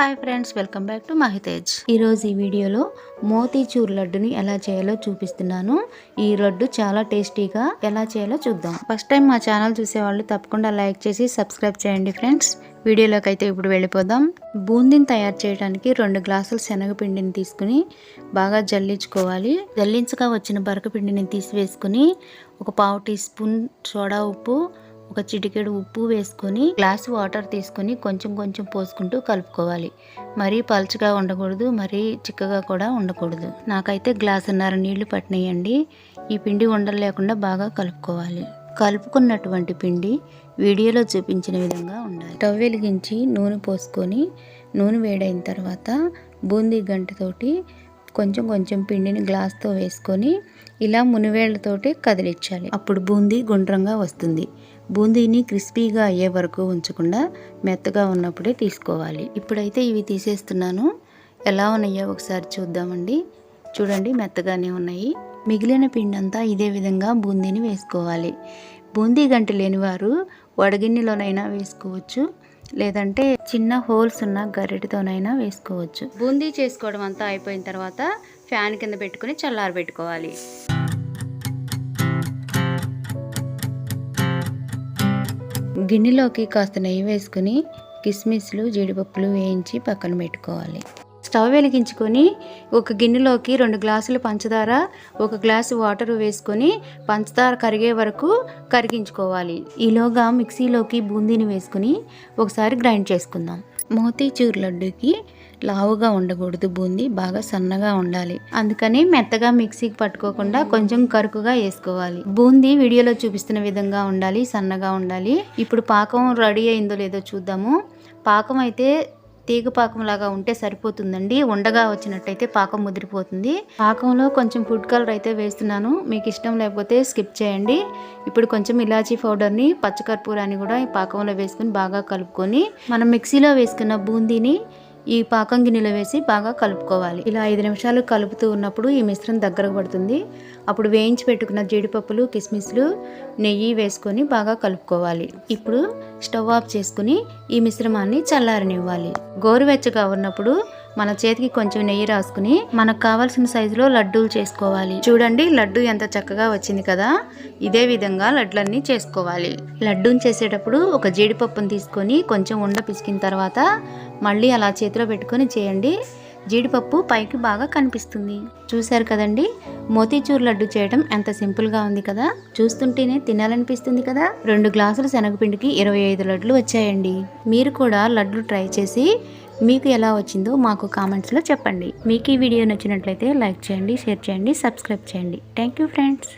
Hi friends, welcome back to Mahitej. ఈరోజు ఈ వీడియోలో మోతీచూర్ లడ్డుని ఎలా చేయాలో చూపిస్తున్నాను. ఈ లడ్డు చాలా టేస్టీగా ఎలా చేయాలో చూద్దాం. ఫస్ట్ టైం మా ఛానల్ చూసేవాళ్ళు తప్పకుండా లైక్ చేసి సబ్స్క్రైబ్ చేయండి ఫ్రెండ్స్. వీడియోలోకి అయితే ఇప్పుడు వెళ్ళిపోదాం. బూందీని తయారు చేయడానికి 2 గ్లాసుల శనగపిండిని తీసుకుని బాగా జల్లించుకోవాలి. జల్లించగా వచ్చిన బరకపిండిని తీసివేసుకుని ఒక 1/2 టీ స్పూన్ సోడా ఉప్పు, ఒక చిటికెడు ఉప్పు వేసుకొని గ్లాస్ వాటర్ తీసుకొని కొంచెం కొంచెం పోసుకుంటూ కలుపుకోవాలి. మరీ పలుచగా ఉండకూడదు, మరీ చిక్కగా కూడా ఉండకూడదు. నాకైతే గ్లాసున్నర నీళ్లు పట్టినాయండి. ఈ పిండి ఉండలు లేకుండా బాగా కలుపుకోవాలి. కలుపుకున్నటువంటి పిండి వీడియోలో చూపించిన విధంగా ఉండాలి. స్టవ్ వెలిగించి నూనె పోసుకొని నూనె వేడైన తర్వాత బూందీ గంటతోటి కొంచెం కొంచెం పిండిని గ్లాస్తో వేసుకొని ఇలా మునివేళ్లతోటి కదిలించాలి. అప్పుడు బూందీ గుండ్రంగా వస్తుంది. బూందీని క్రిస్పీగా అయ్యే వరకు ఉంచకుండా మెత్తగా ఉన్నప్పుడే తీసుకోవాలి. ఇప్పుడైతే ఇవి తీసేస్తున్నాను. ఎలా ఉన్నాయో ఒకసారి చూద్దామండి. చూడండి, మెత్తగానే ఉన్నాయి. మిగిలిన పిండి అంతా ఇదే విధంగా బూందీని వేసుకోవాలి. బూందీ గంట లేని వారు వడగిన్నెలోనైనా వేసుకోవచ్చు, లేదంటే చిన్న హోల్స్ ఉన్న గరిటెతోనైనా వేసుకోవచ్చు. బూందీ చేసుకోవడం అంతా అయిపోయిన తర్వాత ఫ్యాన్ కింద పెట్టుకుని చల్లారబెట్టుకోవాలి. గిన్నెలోకి కాస్త నెయ్యి వేసుకుని కిస్మిస్లు, జీడిపప్పులు వేయించి పక్కన పెట్టుకోవాలి. స్టవ్ వెలిగించుకొని ఒక గిన్నెలోకి 2 గ్లాసులు పంచదార, 1 గ్లాసు వాటర్ వేసుకొని పంచదార కరిగే వరకు కరిగించుకోవాలి. ఈలోగా మిక్సీలోకి బూందీని వేసుకుని ఒకసారి గ్రైండ్ చేసుకుందాం. మోతీచూర్ లడ్డుకి లావుగా ఉండకూడదు, బూందీ బాగా సన్నగా ఉండాలి. అందుకని మెత్తగా మిక్సీకి పట్టుకోకుండా కొంచెం కరుకుగా వేసుకోవాలి. బూందీ వీడియోలో చూపిస్తున్న విధంగా ఉండాలి, సన్నగా ఉండాలి. ఇప్పుడు పాకం రెడీ అయిందో లేదో చూద్దాము. పాకం అయితే తీగ పాకం లాగా ఉంటే సరిపోతుందండి. ఉండగా వచ్చినట్టయితే పాకం ముదిరిపోతుంది. పాకంలో కొంచెం ఫుడ్ కలర్ అయితే వేస్తున్నాను. మీకు ఇష్టం లేకపోతే స్కిప్ చేయండి. ఇప్పుడు కొంచెం ఇలాచీ పౌడర్ని, పచ్చకర్పూరాన్ని కూడా ఈ పాకంలో వేసుకుని బాగా కలుపుకొని మనం మిక్సీలో వేసుకున్న బూందీని ఈ పాకం గిన్నెలో వేసి బాగా కలుపుకోవాలి. ఇలా 5 నిమిషాలు కలుపుతూ ఉన్నప్పుడు ఈ మిశ్రమం దగ్గరకు పడుతుంది. అప్పుడు వేయించి పెట్టుకున్న జీడిపప్పులు, కిస్మిస్లు, నెయ్యి వేసుకొని బాగా కలుపుకోవాలి. ఇప్పుడు స్టవ్ ఆఫ్ చేసుకుని ఈ మిశ్రమాన్ని చల్లారనివ్వాలి. గోరువెచ్చగా ఉన్నప్పుడు మన చేతికి కొంచెం నెయ్యి రాసుకుని మనకు కావాల్సిన సైజులో లడ్డూలు చేసుకోవాలి. చూడండి, లడ్డు ఎంత చక్కగా వచ్చింది కదా. ఇదే విధంగా లడ్లన్నీ చేసుకోవాలి. లడ్డూని చేసేటప్పుడు ఒక జీడిపప్పును తీసుకొని కొంచెం ఉండ పిసికిన తర్వాత మళ్ళీ అలా చేతిలో పెట్టుకొని చేయండి. జీడిపప్పు పైకి బాగా కనిపిస్తుంది. చూశారు కదండి, మోతీచూర్ లడ్డు చేయడం ఎంత సింపుల్గా ఉంది కదా. చూస్తుంటేనే తినాలనిపిస్తుంది కదా. 2 గ్లాసుల శనగపిండికి 25 లడ్లు వచ్చాయండి. మీరు కూడా లడ్లు ట్రై చేసి మీకు ఎలా వచ్చిందో మాకు కామెంట్స్లో చెప్పండి. మీకు ఈ వీడియో నచ్చినట్లయితే లైక్ చేయండి, షేర్ చేయండి, సబ్స్క్రైబ్ చేయండి. Thank you friends.